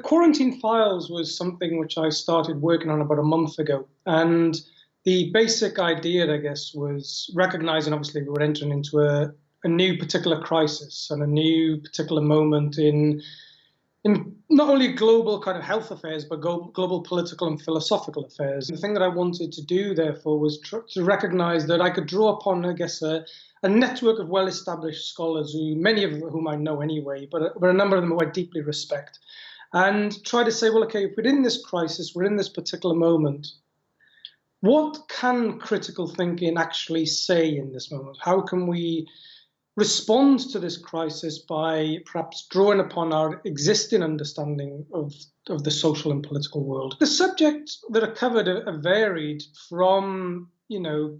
Quarantine Files was something which I started working on about a month ago. And the basic idea, I guess, was recognizing obviously we were entering into a new particular crisis and a new particular moment in not only global kind of health affairs, but global political and philosophical affairs. The thing that I wanted to do, therefore, was to recognize that I could draw upon, I guess, a network of well-established scholars, many of whom I know anyway, but a number of them who I deeply respect, and try to say, well, okay, if we're in this crisis, we're in this particular moment, what can critical thinking actually say in this moment? How can we respond to this crisis by perhaps drawing upon our existing understanding of the social and political world? The subjects that are covered are varied from,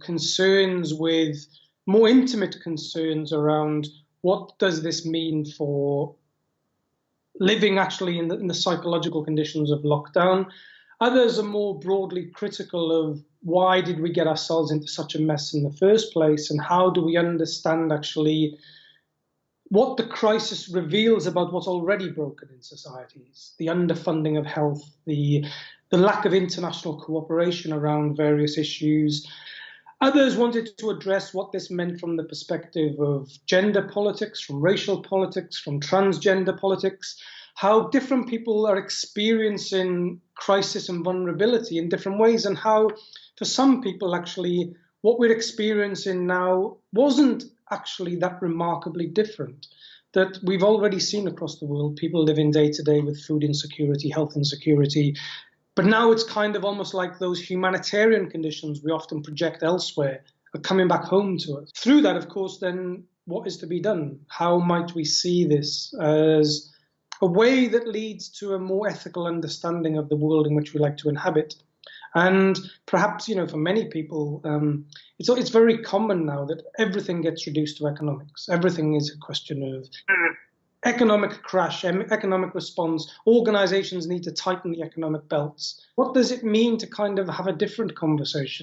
concerns with more intimate concerns around what does this mean for living actually in the psychological conditions of lockdown. Others are more broadly critical of why did we get ourselves into such a mess in the first place, and how do we understand actually what the crisis reveals about what's already broken in societies, the underfunding of health, the lack of international cooperation around various issues. Others wanted to address what this meant from the perspective of gender politics, from racial politics, from transgender politics, how different people are experiencing crisis and vulnerability in different ways, and how for some people actually what we're experiencing now wasn't actually that remarkably different, that we've already seen across the world people living day to day with food insecurity, health insecurity. But now it's kind of almost like those humanitarian conditions we often project elsewhere are coming back home to us. Through that, of course, then what is to be done? How might we see this as a way that leads to a more ethical understanding of the world in which we like to inhabit? And perhaps, for many people, it's very common now that everything gets reduced to economics. Everything is a question of economic crash, economic response. Organizations need to tighten the economic belts. What does it mean to kind of have a different conversation?